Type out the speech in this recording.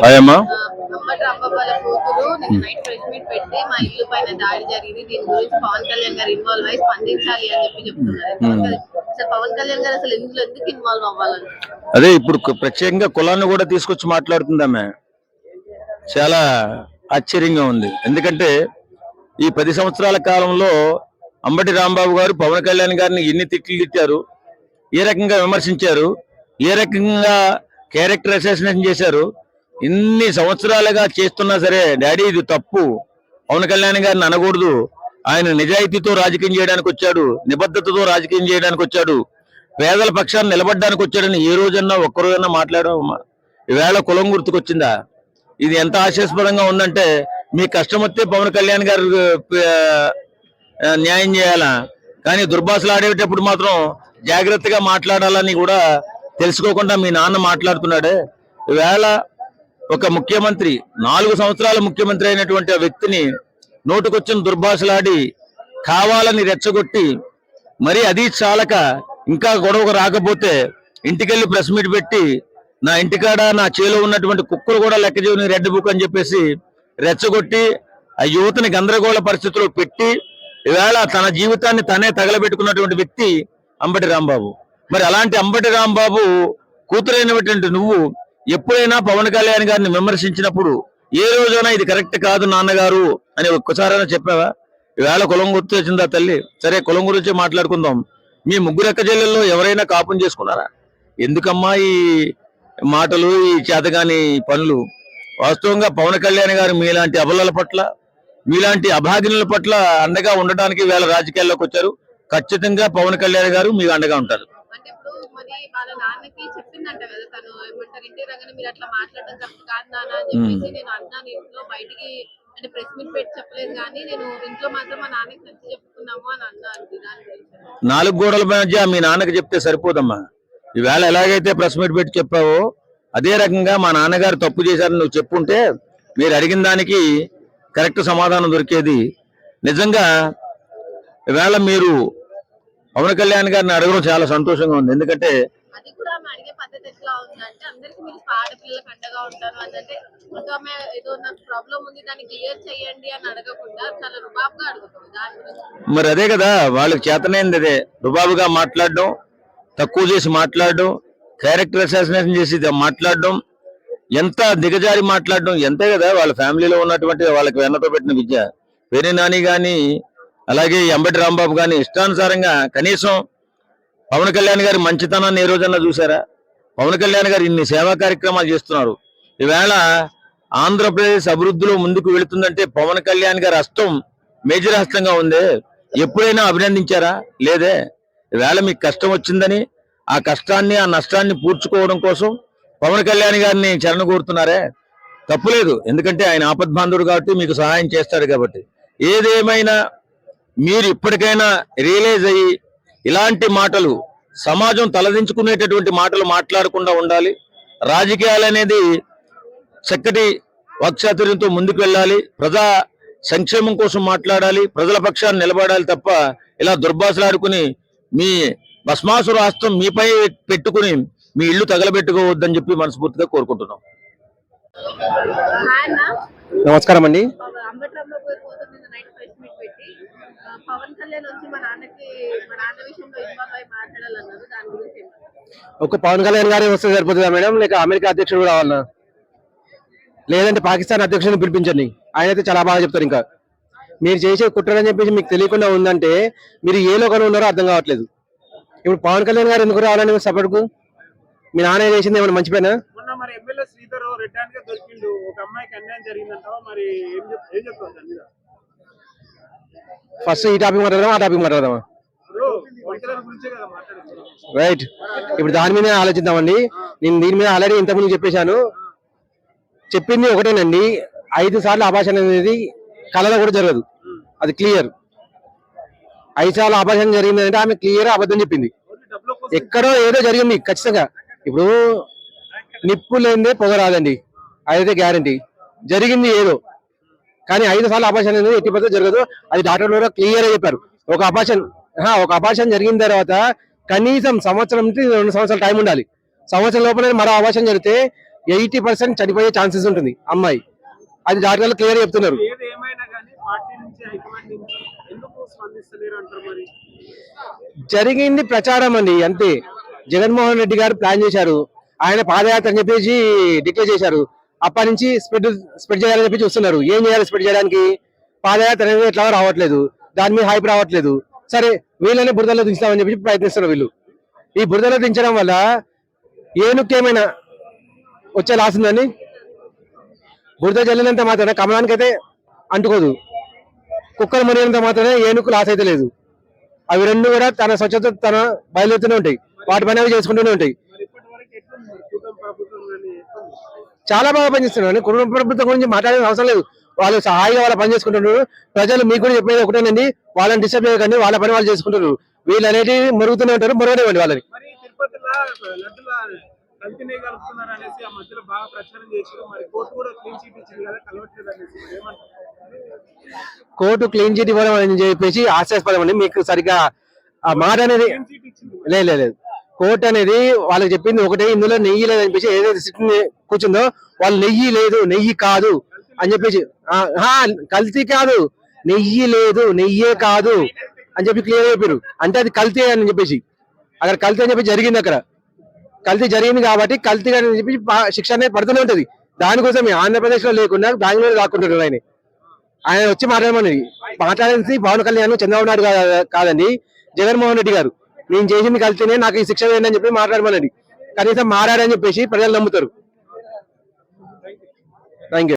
అయ్యమ్మా అంబటి రాంబాబు వాళ్ళ కూతురు night press meet పెట్టి మా ఇల్లు పైన దాడి జరిగింది, దీని గురించి పవన్ కళ్యాణ్ గారు ఇన్వాల్వ్ అయ్యి స్పందించాలి అని చెప్తున్నారు. అసలు పవన్ కళ్యాణ్ గారు అసలు ఇందులో ఎందుకు ఇన్వాల్వ్ అవ్వాలని? అదే ఇప్పుడు ప్రత్యేకంగా కులాన్ని కూడా తీసుకొచ్చి మాట్లాడుతుందామె. చాలా ఆశ్చర్యంగా ఉంది. ఎందుకంటే ఈ 10 సంవత్సరాల కాలంలో అంబటి రాంబాబు గారు పవన్ కళ్యాణ్ గారిని ఎన్ని తిట్లు తిట్టారు, ఏ రకంగా విమర్శించారు, ఏ రకంగా క్యారెక్టర్ అసాసినేషన్ చేశారు. ఇన్ని సంవత్సరాలుగా చేస్తున్నా సరే డాడీ ఇది తప్పు, పవన్ కళ్యాణ్ గారిని అనకూడదు, ఆయన నిజాయితీతో రాజకీయం చేయడానికి వచ్చాడు, నిబద్ధతతో రాజకీయం చేయడానికి వచ్చాడు, పేదల పక్షాన్ని నిలబడడానికి వచ్చాడని ఏ రోజన్నా ఒక్కరోజన్నా మాట్లాడడం. ఈవేళ కులం గుర్తుకొచ్చిందా? ఇది ఎంత ఆశాస్పదంగా ఉందంటే మీ కష్టం వస్తే పవన్ కళ్యాణ్ గారు న్యాయం చేయాలా, కానీ దుర్భాషలు ఆడేటప్పుడు మాత్రం జాగ్రత్తగా మాట్లాడాలని కూడా తెలుసుకోకుండా మీ నాన్న మాట్లాడుతున్నాడే. ఈవేళ ఒక ముఖ్యమంత్రి 4 సంవత్సరాల ముఖ్యమంత్రి అయినటువంటి ఆ వ్యక్తిని నోటుకొచ్చిన దుర్భాషలాడి కావాలని రెచ్చగొట్టి, మరి అది చాలక ఇంకా గొడవకు రాకపోతే ఇంటికెళ్ళి ప్రెస్ మీట్ పెట్టి నా ఇంటికాడ నా చేలో ఉన్నటువంటి కుక్కలు కూడా లెక్క చేయని రెడ్ బుక్ అని చెప్పేసి రెచ్చగొట్టి ఆ యువతని గందరగోళ పరిస్థితుల్లో పెట్టి ఈవేళ తన జీవితాన్ని తనే తగలబెట్టుకున్నటువంటి వ్యక్తి అంబటి రాంబాబు. మరి అలాంటి అంబటి రాంబాబు కూతురైనటువంటి నువ్వు ఎప్పుడైనా పవన్ కళ్యాణ్ గారిని విమర్శించినప్పుడు ఏ రోజైనా ఇది కరెక్ట్ కాదు నాన్నగారు అని ఒక్కసారైనా చెప్పావా? ఈవేళ కులం గుర్తు వచ్చిందా తల్లి? సరే, కులం గురించి మాట్లాడుకుందాం. మీ ముగ్గురు అక్క చెల్లెల్లో ఎవరైనా కాపుం చేసుకున్నారా? ఎందుకమ్మా ఈ మాటలు, ఈ చేతగాని పనులు? వాస్తవంగా పవన్ కళ్యాణ్ గారు మీలాంటి అబలల పట్ల, మీలాంటి అభాగినుల పట్ల అండగా ఉండటానికి వేళ రాజకీయాల్లోకి వచ్చారు. ఖచ్చితంగా పవన్ కళ్యాణ్ గారు మీకు అండగా ఉంటారు. అంటే ఇప్పుడు మరి వాళ్ళ నాన్నకి చెప్పిందంట కదా, తను ఏమంటారు, ఇంటి రంగానే మీరు అట్లా మాట్లాడడం తప్పు కాదు నాన్న అని చెప్పేసి నేను అన్నాను. ఇంట్లో బయటికి అంటే ప్రెస్ మీట్ పెట్టి చెప్పలేదు, కానీ నేను ఇంట్లో మాత్రం మా నాన్నకి నచ్చి చెప్పుకున్నాము అని అన్నాను. దాని గురించి 4 గోడల మధ్య మీ నాన్నకి చెప్తే సరిపోదమ్మా. ఈవేళ ఎలాగైతే ప్రెస్ మీట్ పెట్టి చెప్పావో అదే రకంగా మా నాన్నగారు తప్పు చేశారని నువ్వు చెప్పుంటే మీరు అడిగిన దానికి కరెక్ట్ సమాధానం దొరికేది. నిజంగా ఈవేళ మీరు పవన్ కళ్యాణ్ గారిని అడగడం చాలా సంతోషంగా ఉంది. ఎందుకంటే అది కూడా ఆమె అడిగే పద్ధతి ఎట్లా ఉందంటే, అందరికి మీరు ఆడపిల్లలకు అండగా ఉంటారు అంటే, ఆమె ఏదో నాకు ప్రాబ్లం ఉంది దాన్ని క్లియర్ చేయండి అని అడగకుండా చాలా రుబాబుగా అడుగుతుంది. దాని గురించి మరి అదే కదా వాళ్ళకి చేతనైంది, అదే రుబాబుగా మాట్లాడడం, తక్కువ చేసి మాట్లాడడం, క్యారెక్టర్ అసాసినేషన్ చేసి మాట్లాడడం, ఎంత దిగజారి మాట్లాడడం, ఎంతే కదా వాళ్ళ ఫ్యామిలీలో ఉన్నటువంటి వాళ్ళకి వెన్నతో పెట్టిన విద్య. వేరే నాని గాని అలాగే అంబటి రాంబాబు గాని ఇష్టానుసారంగా కనీసం పవన్ కళ్యాణ్ గారి మంచితనాన్ని ఏ రోజన్నా చూసారా? పవన్ కళ్యాణ్ గారు ఇన్ని సేవా కార్యక్రమాలు చేస్తున్నారు. ఈవేళ ఆంధ్రప్రదేశ్ అభివృద్ధిలో ముందుకు వెళుతుందంటే పవన్ కళ్యాణ్ గారి హస్తం మేజర్ హస్తంగా ఉంది. ఎప్పుడైనా అభినందించారా? లేదే. ఈవేళ మీకు కష్టం వచ్చిందని ఆ కష్టాన్ని, ఆ నష్టాన్ని పూడ్చుకోవడం కోసం పవన్ కళ్యాణ్ గారిని చరణ కోరుతున్నారే, తప్పులేదు. ఎందుకంటే ఆయన ఆపద్బాంధుడు కాబట్టి మీకు సహాయం చేస్తాడు కాబట్టి. ఏదేమైనా మీరు ఇప్పటికైనా రియలైజ్ అయ్యి ఇలాంటి మాటలు, సమాజం తలదించుకునేటటువంటి మాటలు మాట్లాడకుండా ఉండాలి. రాజకీయాలు అనేది చక్కటి వాక్చాతుర్యంతో ముందుకు వెళ్ళాలి. ప్రజా సంక్షేమం కోసం మాట్లాడాలి, ప్రజల పక్షాన్ని నిలబడాలి తప్ప ఇలా దుర్భాషలాడుకుని మీ భస్మాసుర హస్తం మీపై పెట్టుకుని మీ ఇల్లు తగలబెట్టుకోవద్దని చెప్పి మనస్ఫూర్తిగా కోరుకుంటున్నాం. నమస్కారం అండి. అంబటి రాంబాబు గారి కూతురు మీద నైట్ ప్రెస్ మీట్ పెట్టి పవన్ కళ్యాణ్ వచ్చి మా నాన్న విషయంలో ఇన్వాల్వ్ అయ్యి మాట్లాడాలన్నారు. దాని గురించి ఒక పవన్ కళ్యాణ్ గారే వస్తే సరిపోతుందా మేడం, లేక అమెరికా అధ్యక్షుడు కూడా రావాలన్నా? లేదంటే పాకిస్తాన్ అధ్యక్షుడిని పిలిపించండి, ఆయన అయితే చాలా బాగా చెప్తారు. ఇంకా మీరు చేసే కుట్రని చెప్పేసి మీకు తెలియకుండా ఉందంటే మీరు ఏ లోకంలో ఉన్నారో అర్థం కావట్లేదు. ఇప్పుడు పవన్ కళ్యాణ్ గారు ఎందుకు రావాలని సపోర్ట్ కు? మీ నాన్న చేసింది ఏమైనా మంచి పైన? మరి ఎమ్మెల్యే శ్రీధర్ రెడ్ హ్యాండ్ గా దొరికిండు, ఒక అమ్మాయికి అన్యాయం జరిగిందంటావా? మరి ఏం చెప్తావు దాని మీద? ఫస్ట్ ఈ టాపిక్ మాట్లాడదామా, ఆ టాపిక్ మాట్లాడదామా? రైట్, ఇప్పుడు దాని మీద ఆలోచిద్దామండి. నేను దీని మీద ఆల్రెడీ ఇంతకుముందు చెప్పేశాను. చెప్పింది ఒకటేనండి, 5 సార్లు అభాషణ అనేది కళలో కూడా జరగదు, అది క్లియర్. 5 సార్లు అభాషణ జరిగింది అంటే ఆమె క్లియర్ అబద్ధం చెప్పింది. ఎక్కడో ఏదో జరిగింది ఖచ్చితంగా. ఇప్పుడు నిప్పు లేనిదే పొగ రాదండి, అదైతే గ్యారంటీ. జరిగింది ఏదో, కానీ 5 సార్లు అభాషణ అనేది ఎట్టి పద్ధతి జరగదు. అది డాక్టర్లు కూడా క్లియర్ గా చెప్పారు. ఒక అభాషణ జరిగిన తర్వాత కనీసం సంవత్సరం నుంచి 2 సంవత్సరాల టైం ఉండాలి. సంవత్సరం లోపల మరో అభాషణ జరిగితే 80% చనిపోయే ఛాన్సెస్ ఉంటుంది అమ్మాయి. అది డాక్టర్లు క్లియర్ చెప్తున్నారు. ఏది ఏమైనా కానీ పార్టీ నుంచి హైకమాండ్ నుంచి ఎందుకు స్పందిస్తలేరు అంటారు మరి? జరిగింది ప్రచారం అండి అంతే. జగన్మోహన్ రెడ్డి గారు ప్లాన్ చేశారు, ఆయన పాదయాత్ర అని చెప్పేసి డిక్లేర్ చేశారు. అప్పటి నుంచి స్ప్రెడ్ చేయాలని చెప్పి చూస్తున్నారు. ఏం చేయాలి స్ప్రెడ్ చేయడానికి? పాదయాత్ర అనేది ఎట్లా రావట్లేదు, దాని మీద హైప్ రావట్లేదు. సరే వీళ్ళని బురదలో దించుతామని చెప్పి ప్రయత్నిస్తున్నారు వీళ్ళు. ఈ బురదలో దించడం వల్ల ఏనుక్కి ఏమైనా వచ్చే లాస్ ఉందని? బురద జల్లినంత మాత్రమే కమలానికి అయితే అంటుకోదు, కుక్కలు మరినంత మాత్రమే ఏనుక్కు లాస్ అయితే లేదు. అవి రెండు కూడా తన స్వచ్ఛత తన బయలుదేరుతూనే ఉంటాయి, వాటి పని అవి చేసుకుంటూనే ఉంటాయి. మరి ఇప్పటి వరకు ఎట్లుంది కుటుంబ ప్రభుత్వం కానీ ఎట్లుంది? చాలా బాగా పనిచేస్తున్నారు. కుటుంబ ప్రభుత్వం గురించి మాట్లాడే అవసరం లేదు, వాళ్ళు సహాయిగా వాళ్ళ పని చేసుకుంటున్నారు. ప్రజలు మీకు కూడా చెప్పేది ఒకటేనండి, వాళ్ళని డిస్టర్బ్ చేయకండి, వాళ్ళ పని వాళ్ళు చేసుకుంటున్నారు. వీళ్ళు అనేది మరుగుతూనే ఉంటారు, మరగనివ్వండి వాళ్ళని. మరి తిరుపతిలో లడ్డుల కల్తీనే కలుపుతున్నారు అనేసి ఆ మధ్యలో బాగా ప్రచారం చేశారు. మరి కోర్టు కూడా క్లీన్ చీట్ ఇచ్చింది కదా, కలవట్లేదు అనేసి మరి ఏమంటారు? కోర్టు క్లీన్ చీట్ ఇవ్వడం అని చెప్పేసి హాస్యాస్పదం అండి. మీకు సరిగ్గా ఆ మాట అనేది క్లీన్ చీట్ ఇచ్చింది. లేదు. కోర్టు అనేది వాళ్ళకి చెప్పింది ఒకటే, ఇందులో నెయ్యి లేదు అనిపించి ఏదైతే సిట్టింగ్ కూర్చుందో వాళ్ళు నెయ్యి లేదు, నెయ్యి కాదు అని చెప్పేసి, కల్తీ కాదు, నెయ్యి లేదు, నెయ్యే కాదు అని చెప్పి క్లియర్ చెప్పారు. అంటే అది కల్తీ అని చెప్పేసి, అక్కడ కల్తీ అని చెప్పి జరిగింది, అక్కడ కల్తీ జరిగింది కాబట్టి కల్తీ అని చెప్పి శిక్ష అనేది పడుతూనే ఉంటది. దానికోసమే ఆంధ్రప్రదేశ్ లో లేకుండా బెంగళూరు దాక్కుంటారు. ఆయన వచ్చి మాట్లాడింది పవన్ కళ్యాణ్, చంద్రబాబు నాయుడు కాదండి, జగన్మోహన్ రెడ్డి గారు. నేను చేసింది కల్తీనే, నాకు ఈ శిక్ష వేయండి అని చెప్పి మాట్లాడమనండి. కనీసం మారాడని చెప్పేసి ప్రజలు నమ్ముతారు. Thank you.